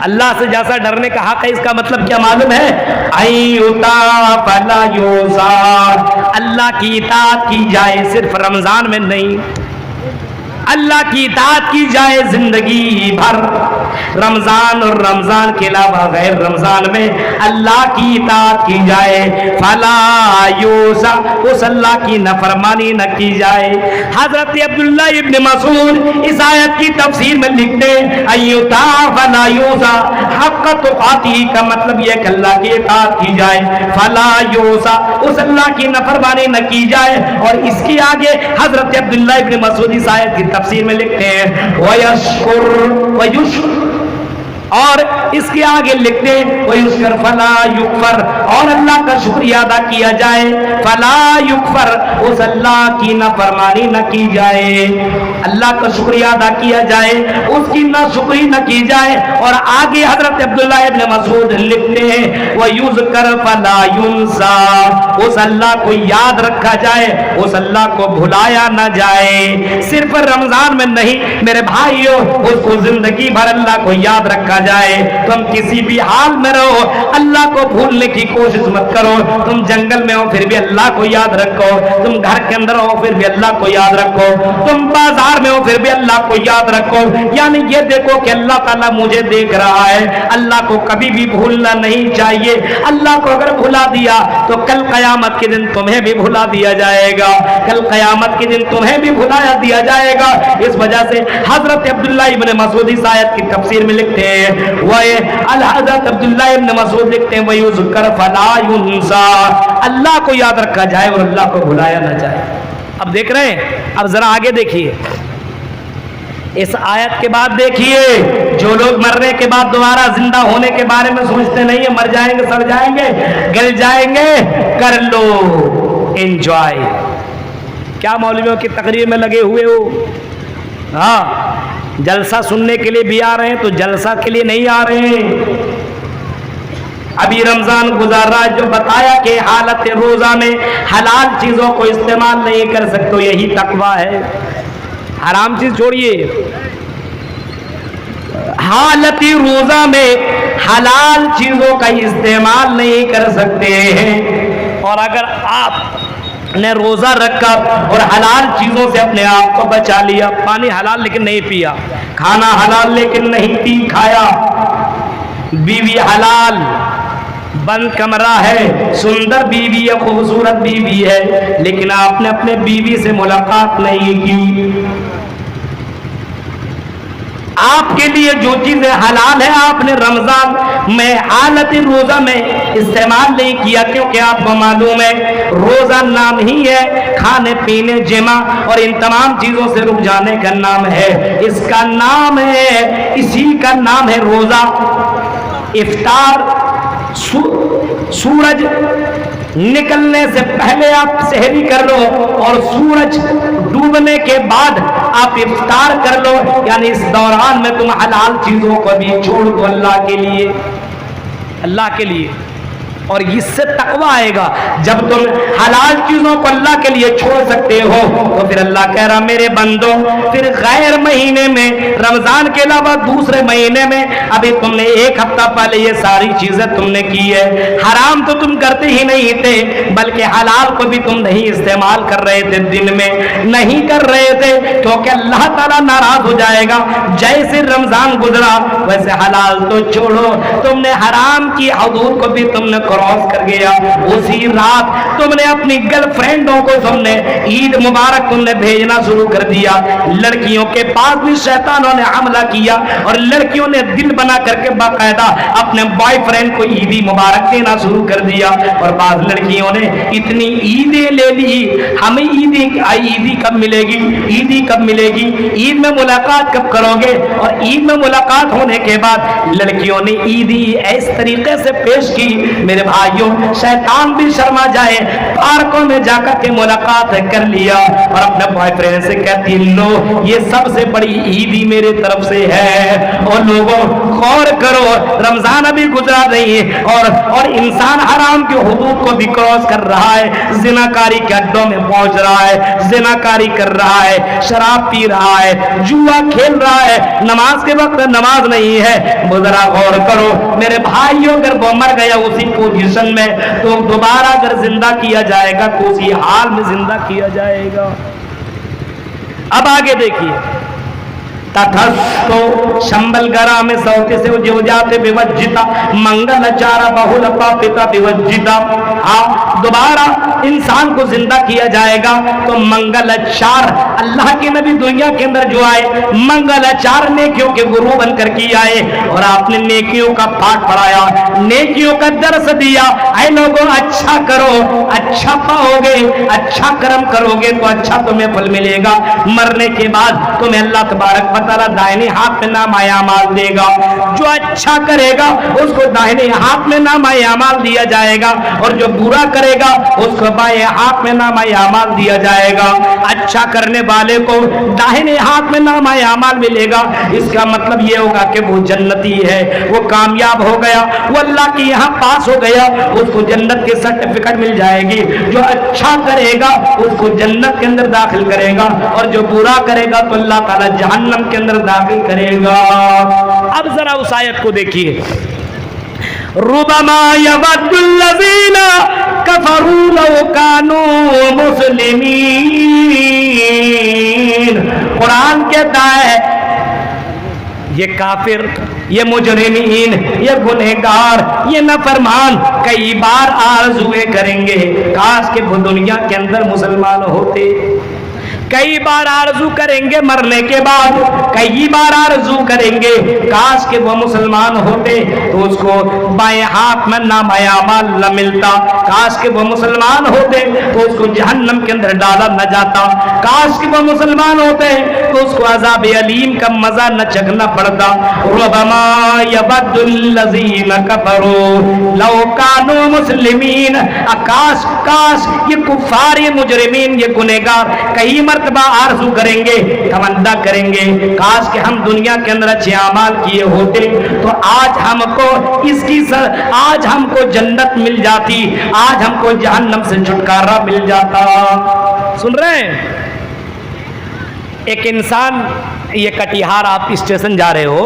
اللہ سے جیسا ڈرنے کا حق ہے، اس کا مطلب کیا معلوم ہے؟ ایوتا فلا یوزا، اللہ کی اطاعت کی جائے صرف رمضان میں نہیں، اللہ کی اطاعت کی جائے زندگی بھر، رمضان اور رمضان کے علاوہ غیر رمضان میں اللہ کی اطاعت کی جائے، فلا یوزا، اس اللہ کی نافرمانی نہ کی جائے۔ حضرت عبداللہ ابن مسعود اس آیت کی تفسیر میں لکھتے ہیں ایوتا فلا یوزا، حق تقاتی کا مطلب یہ کہ اللہ کی اطاعت کی جائے، فلا یوزا، اس اللہ کی نافرمانی نہ کی جائے۔ اور اس کی آگے حضرت عبداللہ ابن مسعود اس آیت کی تفسیر میں لکھتے ہیں وَيَشْكُرْ وَيُشْكُرْ، اور اس کے آگے لکھتے ہیں وَيُشْكَرْ فَلَا يُكْفَرْ، اور اللہ کا شکریہ ادا کیا جائے، فَلَا يُكْفَرْ، اس اللہ کی نافرمانی نہ کی جائے، اللہ کا شکریہ ادا کیا جائے، اس کی ناشکری نہ کی جائے۔ اور آگے حضرت عبداللہ ابن مسعود لکھتے ہیں وَيُذْكَرْ فَلَا يُنْسَى، اس اللہ کو یاد رکھا جائے، اس اللہ کو بھلایا نہ جائے۔ صرف رمضان میں نہیں میرے بھائیو، اس کو زندگی بھر اللہ کو یاد رکھا جائے۔ تم کسی بھی حال میں رہو، اللہ کو بھولنے کی کوشش مت کرو۔ تم جنگل میں ہو پھر بھی اللہ کو یاد رکھو، تم گھر کے اندر ہو پھر بھی اللہ کو یاد رکھو، تم بازار میں ہو پھر بھی اللہ کو یاد رکھو۔ یعنی یہ دیکھو کہ اللہ تعالیٰ مجھے دیکھ رہا ہے، اللہ کو کبھی بھی بھولنا نہیں چاہیے۔ اللہ کو اگر بھلا دیا تو کل قیامت کے دن تمہیں بھی بھلا دیا جائے گا، کل قیامت کے دن تمہیں بھی بھلایا دیا جائے گا۔ اس وجہ سے حضرت عبداللہ ابن مسعود اس آیت کی تفسیر میں لکھتے ہیں حضرت عبداللہ ابن مسعود لکھتے ہیں وَيُذْكَرْ فَلَا يُنْسَى، اللہ کو یاد رکھا جائے اور اللہ کو بھلایا نہ جائے۔ اب دیکھ رہے ہیں، اب ذرا آگے دیکھیے، اس آیت کے بعد دیکھیے، جو لوگ مرنے کے بعد دوبارہ زندہ ہونے کے بارے میں سوچتے نہیں ہیں، مر جائیں گے، سڑ جائیں گے، گل جائیں گے، کر لو انجوائے۔ کیا مولویوں کی تقریر میں لگے ہوئے ہو؟ ہاں، جلسہ سننے کے لیے بھی آ رہے ہیں تو جلسہ کے لیے نہیں آ رہے ہیں۔ ابھی رمضان گزار رہا ہے، جو بتایا کہ حالت روزہ میں حلال چیزوں کو استعمال نہیں کر سکتے، یہی تقویٰ ہے۔ حرام چیز چھوڑیے، حالت روزہ میں حلال چیزوں کا استعمال نہیں کر سکتے ہیں۔ اور اگر آپ نے روزہ رکھا اور حلال چیزوں سے اپنے آپ کو بچا لیا، پانی حلال لیکن نہیں پیا، کھانا حلال لیکن نہیں پی کھایا، بیوی حلال، بند کمرہ ہے، سندر بیوی ہے، خوبصورت بیوی ہے، لیکن آپ نے اپنے بیوی سے ملاقات نہیں کی، آپ کے لیے جو چیزیں حلال ہیں آپ نے رمضان میں حالت روزہ میں استعمال نہیں کیا، کیونکہ آپ کو معلوم ہے روزہ نام ہی ہے کھانے پینے جمع اور ان تمام چیزوں سے رک جانے کا نام ہے، اس کا نام ہے، اسی کا نام ہے روزہ۔ افطار سورج نکلنے سے پہلے آپ سحری کر لو اور سورج ڈوبنے کے بعد آپ افطار کر لو، یعنی اس دوران میں تم حلال چیزوں کو بھی چھوڑ دو اللہ کے لیے، اللہ کے لیے۔ اور اس سے تقویٰ آئے گا، جب تم حلال چیزوں کو اللہ کے لیے چھوڑ سکتے ہو تو پھر اللہ کہہ رہا میرے بندوں، پھر غیر مہینے میں، رمضان کے علاوہ دوسرے مہینے میں ابھی تم نے ایک ہفتہ پہلے یہ ساری چیزیں تم نے کی ہے، حرام تو تم کرتے ہی نہیں تھے بلکہ حلال کو بھی تم نہیں استعمال کر رہے تھے، دن میں نہیں کر رہے تھے کیونکہ اللہ تعالیٰ ناراض ہو جائے گا۔ جیسے رمضان گزرا ویسے حلال تو چھوڑو، تم نے حرام کی حدود کو بھی تم نے کراس کر گیا، اسی رات تم نے اپنی گرل فرینڈوں کو تم نے عید مبارک تم نے بھیجنا شروع کر دیا، لڑکیوں کے پاس بھی شیطانوں نے حملہ کیا اور لڑکیوں نے دل بنا کر کے باقاعدہ اپنے بوائے فرینڈ کو عیدی مبارک دینا شروع کر دیا، اور بعض لڑکیوں نے اتنی عیدیں لے لی، ہمیں عیدی کب ملے گی، عیدی کب ملے گی، عید میں ملاقات کب کرو گے، اور عید میں ملاقات ہونے کے بعد لڑکیوں نے عیدی اس طریقے سے پیش کی، میرے भाइयों शैतान भी शर्मा जाए, पार्कों में जाकर के मुलाकात कर लिया और अपने बॉयफ्रेंड से कहती लो ये सबसे बड़ी ईद ही मेरे तरफ से है। और लोगों गौर करो, रमजान अभी गुजरा नहीं है और इंसान हराम के हुदूद को भी क्रॉस कर रहा है, जिनाकारी के अड्डों में पहुंच रहा है, जिनाकारी कर रहा है, शराब पी रहा है, जुआ खेल रहा है, नमाज के वक्त नमाज नहीं है। जरा गौर करो मेरे भाइयों, अगर वो मर गया उसी पोजीशन में तो दोबारा अगर जिंदा किया जाएगा तो उसी हाल में जिंदा किया जाएगा। अब आगे देखिए, तथस्तो शंबल गरा में सौते से जो जाते विवज्जिता मंगल चारा बहुल पापिता विवज्जिता। दोबारा इंसान को जिंदा किया जाएगा तो मंगलाचार, अल्लाह के नबी दुनिया के अंदर जो आए मंगलाचार नेकियों के गुरु बनकर के आए और आपने नेकियों का पाठ पढ़ाया, नेकियों का दर्स दिया। ऐ लोगों अच्छा करो, अच्छा पाओगे, अच्छा कर्म करोगे तो अच्छा तुम्हें फल मिलेगा। मरने के बाद तुम्हें अल्लाह तबारक व तआला दाहिने हाथ में नाम आमाल देगा। जो अच्छा करेगा उसको दाहिने हाथ में नाम आमाल दिया जाएगा और जो बुरा करेगा उसको बाएं हाथ में नाम आमाल दिया जाएगा। अच्छा करने वाले को दाहिने हाथ में नाम आमाल मिलेगा। इसका मतलब ये होगा कि वो जन्नती है, वो कामयाब हो गया, वो अल्लाह के यहाँ पास हो गया, उसको जन्नत के सर्टिफिकेट मिल जाएगी। जो अच्छा करेगा उसको जन्नत के अंदर दाखिल करेगा और जो बुरा करेगा तो अल्लाह ताला जहन्नम के अंदर दाखिल करेगा। अब जरा उस आयत को देखिए, रुबमा यवद्दुल्लज़ीना कफरू लौ कानू मुस्लिमीन। कुरान कहता है ये काफिर, ये मुजरिमीन, ये गुनहगार, ये नाफरमान कई बार आरज़ुए करेंगे काश के वो दुनिया के अंदर मुसलमान होते। कई बार आरजू करेंगे मरने के बाद, कई बार आरजू करेंगे काश के वो मुसलमान होते तो उसको बाएं हाथ में नाम आमाल न मिलता। काश के वो मुसलमान होते तो उसको जहन्नम के अंदर डाला न जाता। काश के वो मुसलमान होते तो उसको अज़ाब अलीम का मजा न चखना पड़ता। रुबमा यबद्दुल्लज़ीना कफरू लौ कानू मुस्लिमीन। आकाश काश ये कुफार, ये मुजरिमीन, ये गुनहगार कई मर्तबा आरज़ू करेंगे, तमन्ना करेंगे काश कि हम दुनिया के अंदर अच्छे अमाल किए होते तो आज हमको जन्नत मिल जाती, आज हमको जहन्नम से छुटकारा मिल जाता। सुन रहे हैं? एक इंसान, ये कटिहार आप स्टेशन जा रहे हो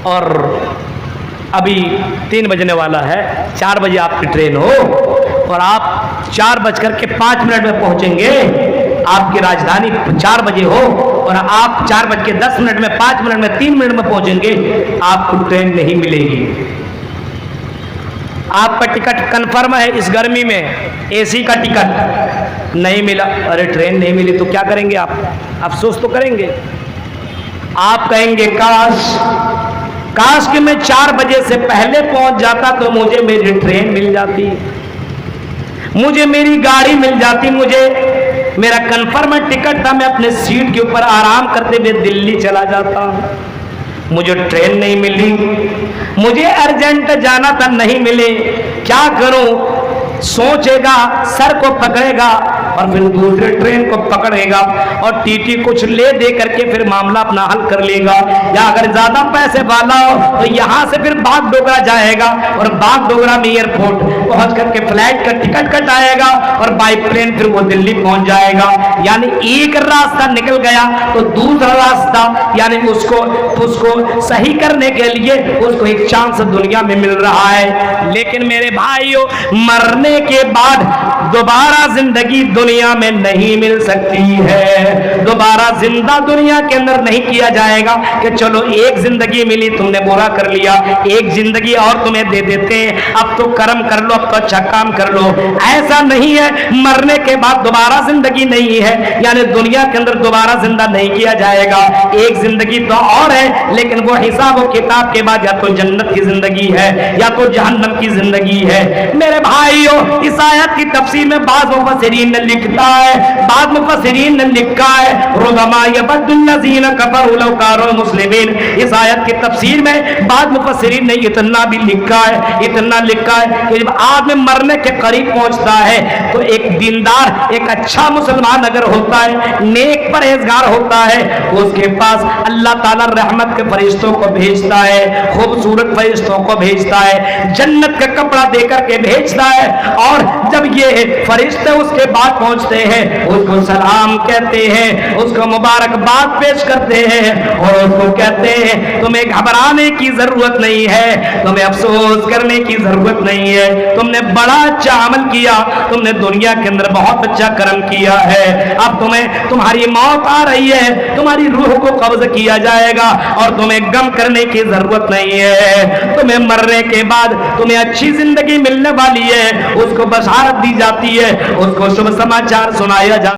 और अभी 3 बजने वाला है, 4 बजे आपकी ट्रेन हो और आप 4:05 में पहुंचेंगे। आपकी राजधानी 4 बजे हो और आप 4:10 में, 5 मिनट में, 3 मिनट में पहुंचेंगे, आपको ट्रेन नहीं मिलेगी। आपका टिकट कंफर्म है, इस गर्मी में एसी का टिकट नहीं मिला, अरे ट्रेन नहीं मिली तो क्या करेंगे आप? अफसोस तो करेंगे। आप कहेंगे काश कि मैं 4 बजे से पहले पहुंच जाता तो मुझे मेरी ट्रेन मिल जाती, मुझे मेरी गाड़ी मिल जाती, मुझे मेरा कंफर्म टिकट था, मैं अपने सीट के ऊपर आराम करते हुए दिल्ली चला जाता। मुझे ट्रेन नहीं मिली, मुझे अर्जेंट जाना था, नहीं मिले, क्या करूं? सोचेगा, सर को पकड़ेगा और फिर दूसरे ट्रेन को पकड़ेगा और टीटी कुछ ले दे करके फिर मामला अपना हल कर लेगा। या अगर ज्यादा पैसे वाला हो तो यहाँ से फिर बाग डोगरा जाएगा और बाग डोगरा में एयरपोर्ट पहुंच करके फ्लाइट का टिकट कटाएगा और बाई प्लेन फिर वो दिल्ली पहुंच जाएगा। यानी एक रास्ता निकल गया तो दूसरा रास्ता, यानी उसको सही करने के लिए उसको एक चांस दुनिया में मिल रहा है। लेकिन मेरे भाइयों, मरने के बाद दोबारा जिंदगी दुनिया में नहीं मिल सकती है। दोबारा जिंदा दुनिया के अंदर नहीं किया जाएगा कि चलो एक जिंदगी मिली, तुमने बुरा कर लिया, एक जिंदगी और तुम्हें दे देते हैं, अब तो कर्म कर लो, अब तो अच्छा काम कर लो। ऐसा नहीं है, मरने के बाद दोबारा जिंदगी नहीं है, यानी दुनिया के अंदर दोबारा जिंदा नहीं किया जाएगा। एक जिंदगी तो और है, लेकिन वो हिसाब और किताब के बाद या तो जन्नत की जिंदगी है या तो जहन्नम की जिंदगी है। मेरे भाइयों, इस आयत की तफसीर में बाज़ मुफस्सिरीन ने लिखता है, बाद मुफस्सिरीन ने लिखा है रुबमा यबद्दुल्लज़ीना कफ़रू लौ कानू मुस्लिमीन। इस आयत की तफसीर में बाद मुफस्सिरीन ने इतना भी लिखा है कि जब आदमी मरने के करीब पहुंचता है तो एक दीनदार, एक अच्छा मुसलमान अगर होता है, नेक परहेजगार होता है, उसके पास अल्लाह ताला रहमत के फरिश्तों को भेजता है, खूबसूरत फरिश्तों को भेजता है, जन्नत का कपड़ा देकर के भेजता है। और जब ये फरिश्ते उसके बाद पहुंचते हैं, उसको सलाम कहते हैं, उसको मुबारकबाद पेश करते हैं और उसको कहते हैं तुम्हें घबराने की जरूरत नहीं है, तुम्हें अफसोस करने की जरूरत नहीं है, तुमने बड़ा अच्छा अमल किया, तुमने दुनिया के अंदर बहुत अच्छा कर्म किया है, अब तुम्हारी मौत आ रही है, तुम्हारी रूह को कब्ज किया जाएगा और तुम्हें गम करने की जरूरत नहीं है, तुम्हें मरने के बाद तुम्हें अच्छी जिंदगी मिलने वाली है, उसको बशारत दी जाती है, उसको शुभ समाचार सुनाया जाता है।